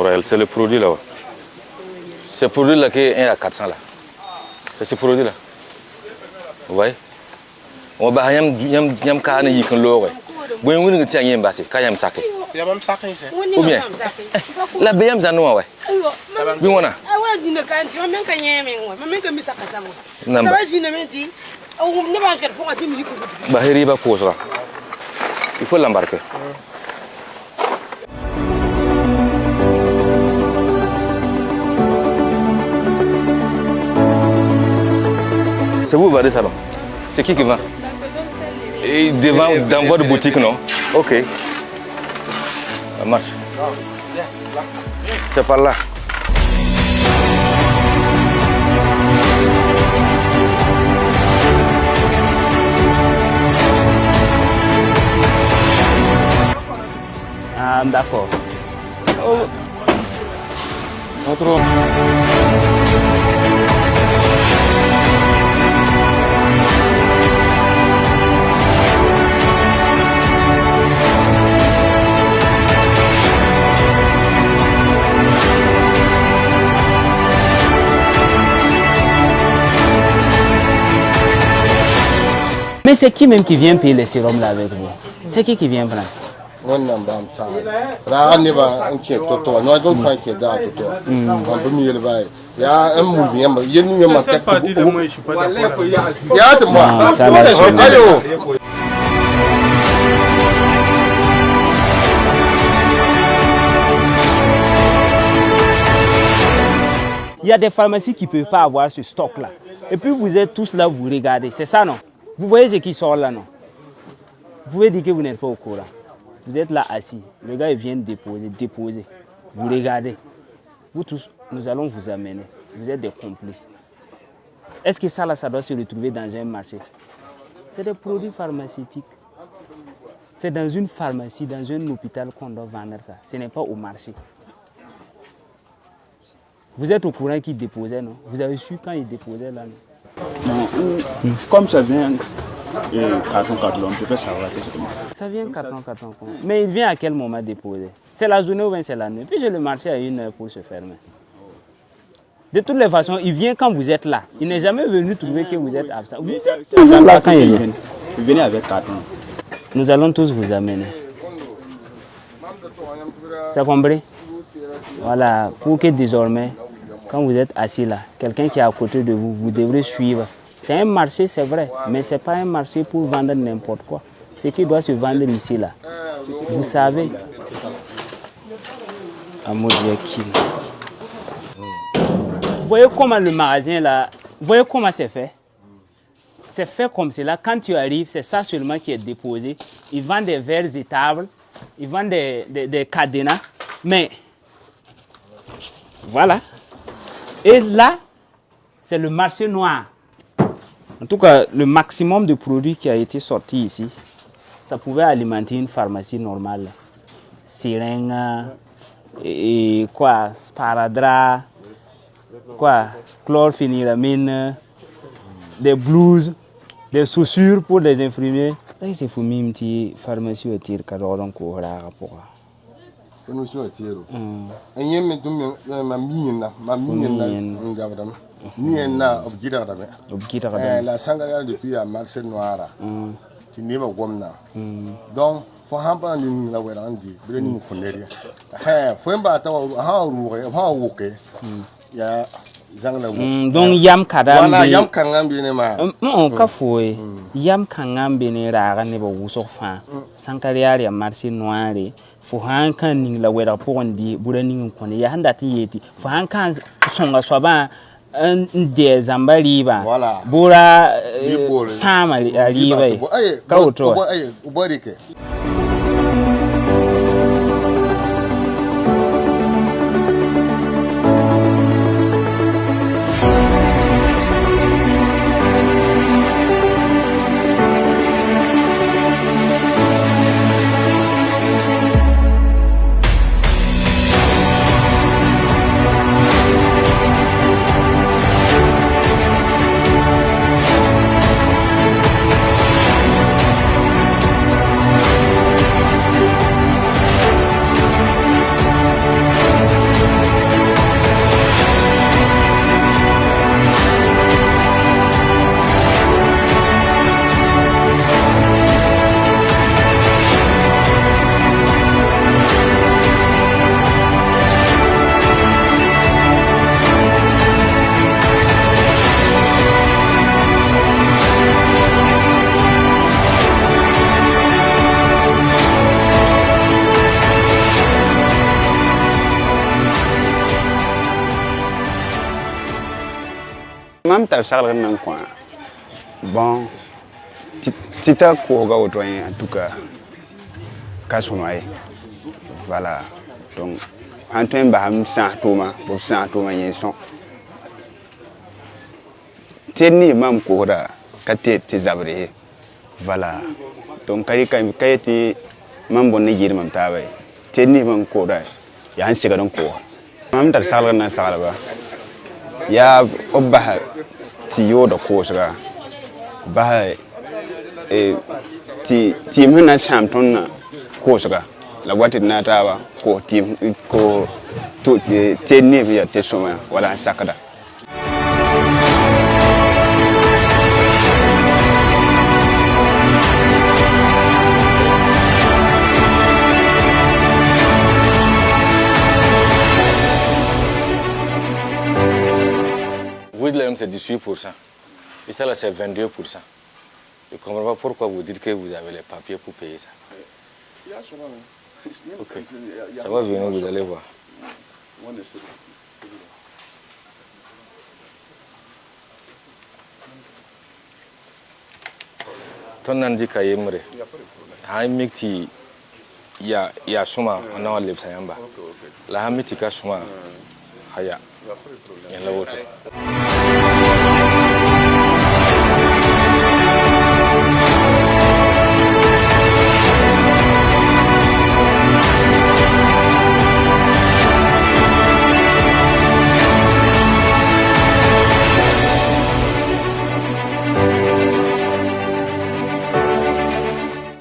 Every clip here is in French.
Royal, c'est le produit là. Ce produit là qui est à 400 là. C'est ce produit là. Vous voyez? On va yam carne yikan lo. Bon, on ne tient rien bassé, quand yam saké. Ou bien? La BM Zanoa, ouais. Oui, on a. Bahiri va cause là. Il faut l'embarquer. C'est vous vendez ça non? C'est qui vend? Et devant dans votre boutique non? Ok. Ça marche. C'est par là. Ah, d'accord. Oh. Patron. Mais c'est qui même qui vient payer les sérums là avec vous? C'est qui vient prendre? On n'a pas de temps. Là, on n'est pas inquiet. Nous avons fait inquiet dans tout ça. On peut mieux le voir. Il y a un mouvement. Il y a une maquette. Il y a de moi. Ça va. Il y a des pharmacies qui ne peuvent pas avoir ce stock-là. Et puis vous êtes tous là, vous regardez. C'est ça, non? Vous voyez ce qui sort là, non? Vous pouvez dire que vous n'êtes pas au courant. Vous êtes là assis. Le gars il vient déposer. Vous regardez. Vous tous, nous allons vous amener. Vous êtes des complices. Est-ce que ça, là, ça doit se retrouver dans un marché? C'est des produits pharmaceutiques. C'est dans une pharmacie, dans un hôpital qu'on doit vendre ça. Ce n'est pas au marché. Vous êtes au courant qu'il déposait, non? Vous avez su quand il déposait là, non? Comme ça vient carton, je peux savoir que c'est. Ça vient carton. Mais il vient à quel moment déposer? C'est la journée ou bien c'est la nuit? Puis le marché à 1 heure pour se fermer. De toutes les façons, il vient quand vous êtes là. Il n'est jamais venu trouver que vous êtes absent. Vous êtes toujours là quand il vient. Il venait avec carton. Nous allons tous vous amener. C'est compris? Voilà, pour que désormais, quand vous êtes assis là, quelqu'un qui est à côté de vous, vous devrez suivre. C'est un marché, c'est vrai, mais ce n'est pas un marché pour vendre n'importe quoi. Ce qui doit se vendre ici là. Vous savez. Amour Yakil. Vous voyez comment le magasin là, vous voyez comment c'est fait? C'est fait comme cela. Quand tu arrives, c'est ça seulement qui est déposé. Ils vendent des verres et tables, ils vendent des cadenas, mais voilà. Et là, c'est le marché noir. En tout cas, le maximum de produits qui a été sorti ici, ça pouvait alimenter une pharmacie normale. Seringue, et quoi, sparadrap, quoi, chlorphénylamine, des blouses, des chaussures pour les infirmiers. Là, c'est pour une petite pharmacie au tir car on court à rapport. C'est nous sur le tir. Et il y a ma mine, la sangria depuis à marché noir. Tu n'es pas comme donc, faut un peu de la wérandi, bring coléria. Faut un bateau à rouler, ya. Donc yam kadam voilà yam kangam bine ma ka foye yam kangam bine raga ne ba wuso fa sankariya marché noir fo han kan ning la wera pondi burani ngone ya handa ti yeti fo han kan songa soba de zambali ba voilà bura sama riba ka oto ubarike mam tar sagla nan kwa bon tita ko ga woto en tout cas kasumay voilà donc Antoine Baham Saint Thomas pour Saint Thomas Yenson Teni mam kora kate tizabre voilà donc kayiti mam bon ngir mam tawe Teni mam kora ya han siga don ko mam dar salga na salba ya obah ti yoda ko sga ba ti mena champion na ko sga la wati na tawa ko team ko to Teni ya tesoma wala sakada Vous dites c'est 18%. Et ça là c'est 22%. Je ne comprends pas pourquoi vous dites que vous avez les papiers pour payer ça. Ok. Ça va venir, vous allez voir. Ton andi ka yemre. Ha mikti ya suma na wale sayamba. La ha mikti ka suma haya. Yan la woto.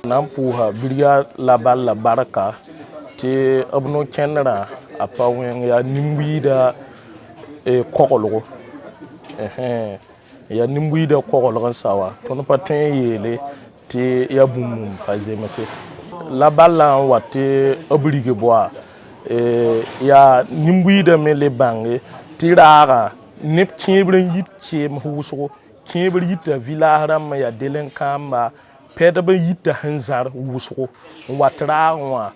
Nampuha biria la baraka te abno kenra apawen ya nimbida kokolo ya nimbida kokolo sawa ton patin yele te ya bumum pazemase la balla wate oblige boa ya nimbida mele bange tirara nip kibren yit kem huso kibren yit vilaram ya delen kamba pedaba yita hanzar wuso watra wa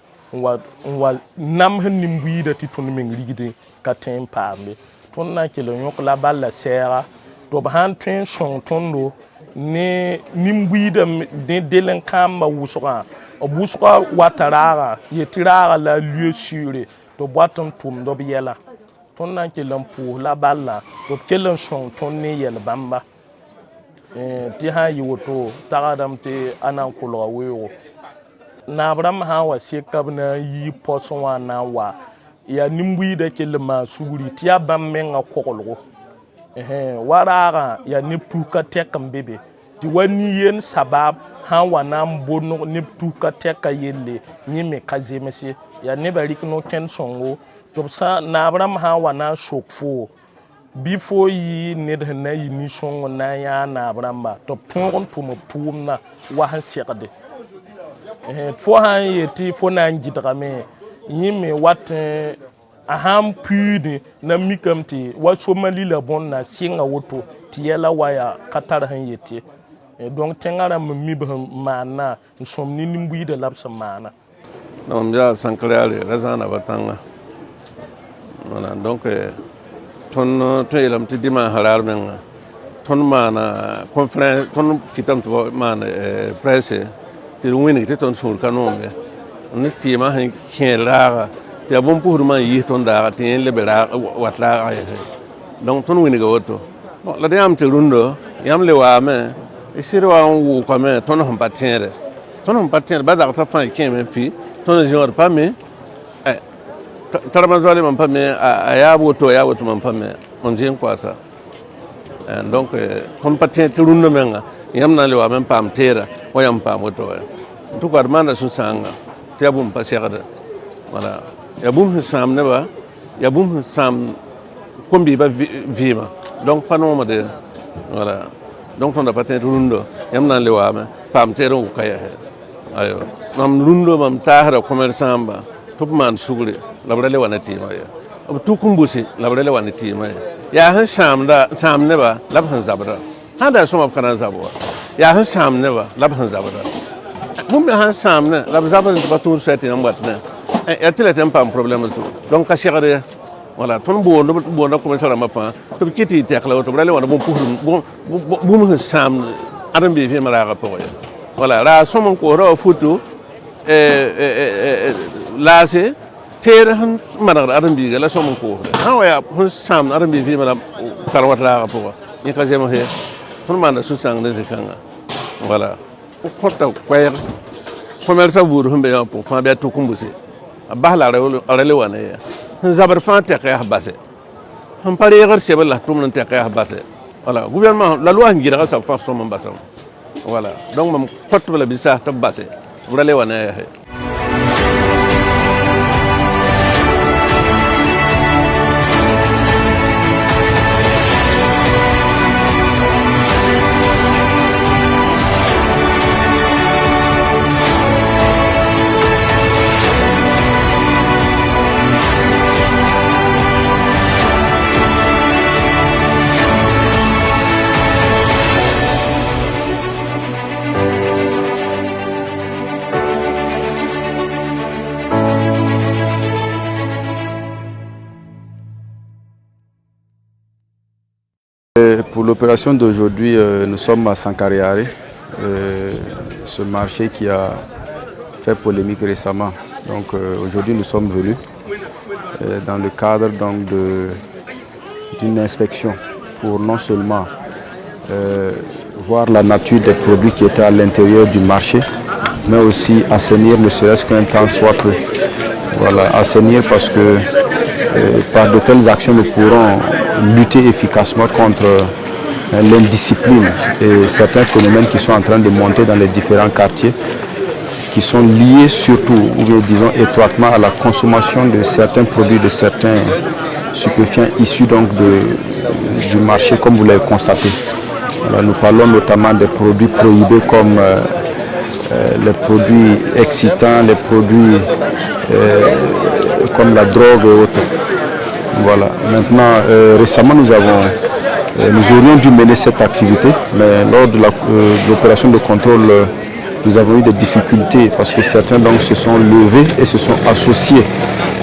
nam hanim buida ti ton men rigide ka tempambe ton na kelo yok la balla sera to ban tren son tondo ne nimbuida de delen kamba wuso watara yetira la lieu sûr to boaton tum do biela ton na kelo pour la balla to kelo son ton ne yel bamba ti ha yiwoto tagadam te anan kulwa wewo na abram ha wa sekab na yi poson wa na wa ya nimbui da kelma suguri ti abam men akokolo warara ya niptu ka tekam bebe ti wani yen sabab ha wa na mbono niptu ka teka yelle ni me kazemese ya ne barik no ken songo to sa na abram ha wa na shokfo before yi ned na yi ni songo na ya na bramba to ton tum na wa han sekade fo han yeti fo na ngidame yime wat a ham pudi na mikamti wa somali la bon na singa woto tiela waya katar han yeti donc tengara mi mana somni nimbu de labsa mana non ya sankrale razana batanga voilà donc ton yelam ti dima harar men ton mana conférence ton kitam to mana presse ti wini ti ton sul kanombe on ti ma hin kera ti abon pour man yi ton da ti le bera watla ay donc ton wini go to la de am ti rundo yam le wa me isiro wa wu ko me ton hon patiere ba da ta fa keme fi ton jor pas me Taramazole man pas mais ya woto man pas mais on jien quoi ça donc compatien tulunno menga yamna le wa men pam tera o yam pam woto tout quoi demande su sanga tiabum pas serada voilà ya bum sam ne ba ya bum sam kombi ba vima donc pas non de voilà donc on a patien tulundo yamna le wa men pam tera ko kaya ayo mam lundo mam tahara commerçant ba tout man sugre labrele wanati ma ya ob tukumbusi labrele wanati ma ya han sam ne ba lab han zabra hada so mab kana zabwa ya han sam ne ba lab han zabra mum han sam ne lab zabra ba tour seti am batna ya tile tem pam problème so donc ka shegare voilà ton bo ko sara ma fa to kiti tek la to brale wana bon pour bon sam adam bi fi mara ga po voilà ra somon ko ro photo lase ter han mara adam bi ga la somon ko ha wa hun sam adam bi fi mara karwat la ga po ni ka jema he ton manda su sang de kanga voilà ko ta kwayer commerce buru humbe ya pour fa be to kumbusi abala rele wana ya zabar fa te ka base on pare yer se bala tum nan te ka base voilà gouvernement la loi ngira sa fa so mon basam voilà donc mam pot bala bi sa ta base rele wana ya Pour l'opération d'aujourd'hui, nous sommes à Sankariari, ce marché qui a fait polémique récemment. Donc aujourd'hui nous sommes venus dans le cadre d'une inspection pour non seulement voir la nature des produits qui étaient à l'intérieur du marché, mais aussi assainir ne serait-ce qu'un temps soit peu. Voilà, assainir parce que par de telles actions nous pourrons lutter efficacement contre l'indiscipline et certains phénomènes qui sont en train de monter dans les différents quartiers, qui sont liés surtout, ou bien disons étroitement, à la consommation de certains produits, de certains stupéfiants issus donc du marché, comme vous l'avez constaté. Alors, nous parlons notamment des produits prohibés comme les produits excitants, les produits comme la drogue et autres. Voilà. Maintenant, récemment, nous aurions dû mener cette activité, mais lors de l'opération de contrôle, nous avons eu des difficultés parce que certains donc se sont levés et se sont associés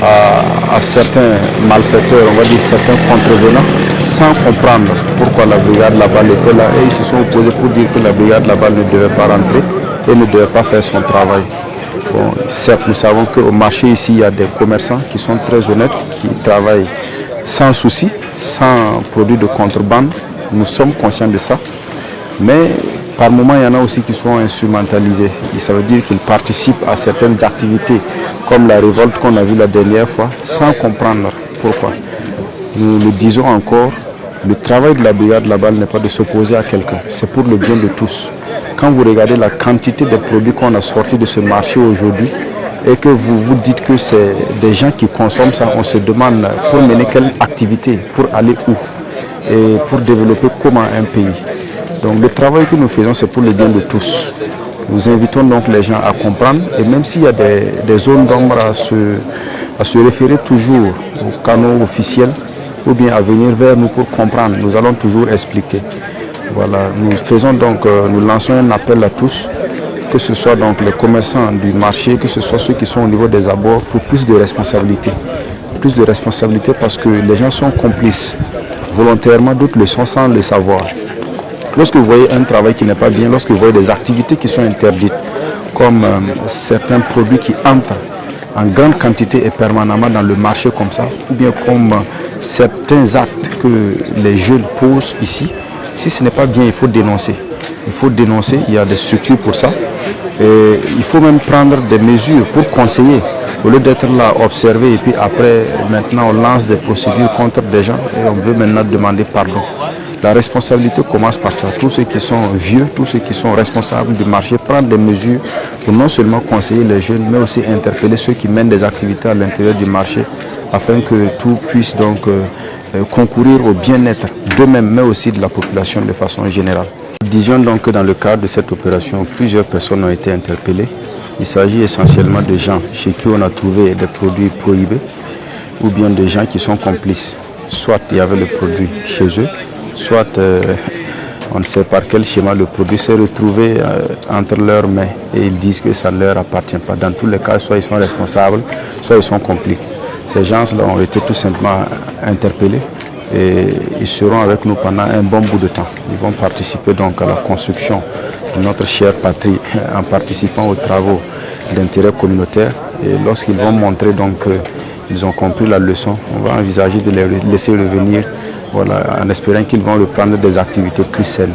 à certains malfaiteurs, on va dire certains contrevenants, sans comprendre pourquoi la brigade là-bas était là, et ils se sont opposés pour dire que la brigade là-bas ne devait pas rentrer et ne devait pas faire son travail. Bon, certes, nous savons qu'au marché ici, il y a des commerçants qui sont très honnêtes, qui travaillent sans souci, sans produits de contrebande. Nous sommes conscients de ça. Mais par moments, il y en a aussi qui sont instrumentalisés. Et ça veut dire qu'ils participent à certaines activités, comme la révolte qu'on a vue la dernière fois, sans comprendre pourquoi. Nous le disons encore, le travail de la brigade là-bas n'est pas de s'opposer à quelqu'un, c'est pour le bien de tous. Quand vous regardez la quantité de produits qu'on a sortis de ce marché aujourd'hui et que vous vous dites que c'est des gens qui consomment ça, on se demande pour mener quelle activité, pour aller où et pour développer comment un pays. Donc le travail que nous faisons, c'est pour le bien de tous. Nous invitons donc les gens à comprendre et même s'il y a des zones d'ombre à se référer toujours aux canaux officiels ou bien à venir vers nous pour comprendre, nous allons toujours expliquer. Voilà, nous lançons un appel à tous, que ce soit donc les commerçants du marché, que ce soit ceux qui sont au niveau des abords, pour plus de responsabilité. Plus de responsabilité parce que les gens sont complices. Volontairement, d'autres le sont sans le savoir. Lorsque vous voyez un travail qui n'est pas bien, lorsque vous voyez des activités qui sont interdites, comme certains produits qui entrent en grande quantité et permanemment dans le marché comme ça, ou bien comme certains actes que les jeunes posent ici, si ce n'est pas bien, il faut dénoncer. Il faut dénoncer, il y a des structures pour ça. Et il faut même prendre des mesures pour conseiller, au lieu d'être là, observer, et puis après, maintenant on lance des procédures contre des gens et on veut maintenant demander pardon. La responsabilité commence par ça. Tous ceux qui sont vieux, tous ceux qui sont responsables du marché, prendre des mesures pour non seulement conseiller les jeunes, mais aussi interpeller ceux qui mènent des activités à l'intérieur du marché, afin que tout puisse donc concourir au bien-être d'eux-mêmes, mais aussi de la population de façon générale. Disons donc que dans le cadre de cette opération, plusieurs personnes ont été interpellées. Il s'agit essentiellement de gens chez qui on a trouvé des produits prohibés, ou bien de gens qui sont complices. Soit il y avait le produit chez eux, soit On ne sait par quel schéma le produit s'est retrouvé entre leurs mains et ils disent que ça ne leur appartient pas. Dans tous les cas, soit ils sont responsables, soit ils sont complices. Ces gens-là ont été tout simplement interpellés et ils seront avec nous pendant un bon bout de temps. Ils vont participer donc à la construction de notre chère patrie en participant aux travaux d'intérêt communautaire. Et lorsqu'ils vont montrer donc qu'ils ont compris la leçon, on va envisager de les laisser revenir, voilà, en espérant qu'ils vont reprendre des activités plus saines.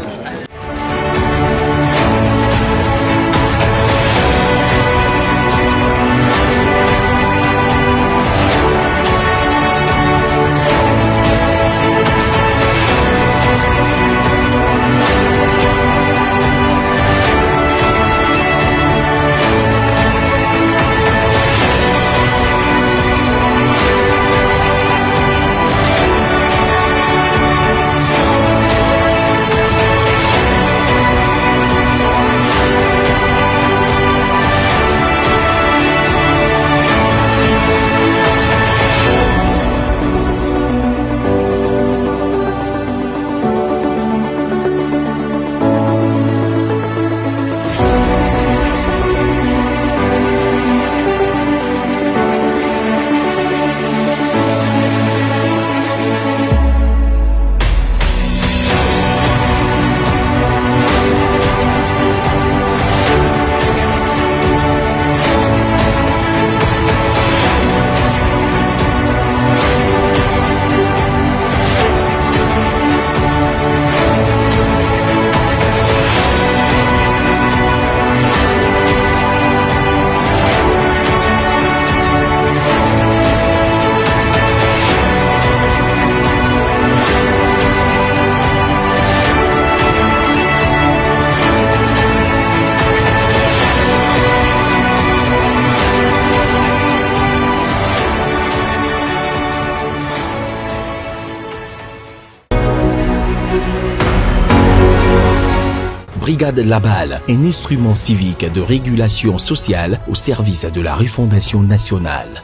Brigade Labal, un instrument civique de régulation sociale au service de la refondation nationale.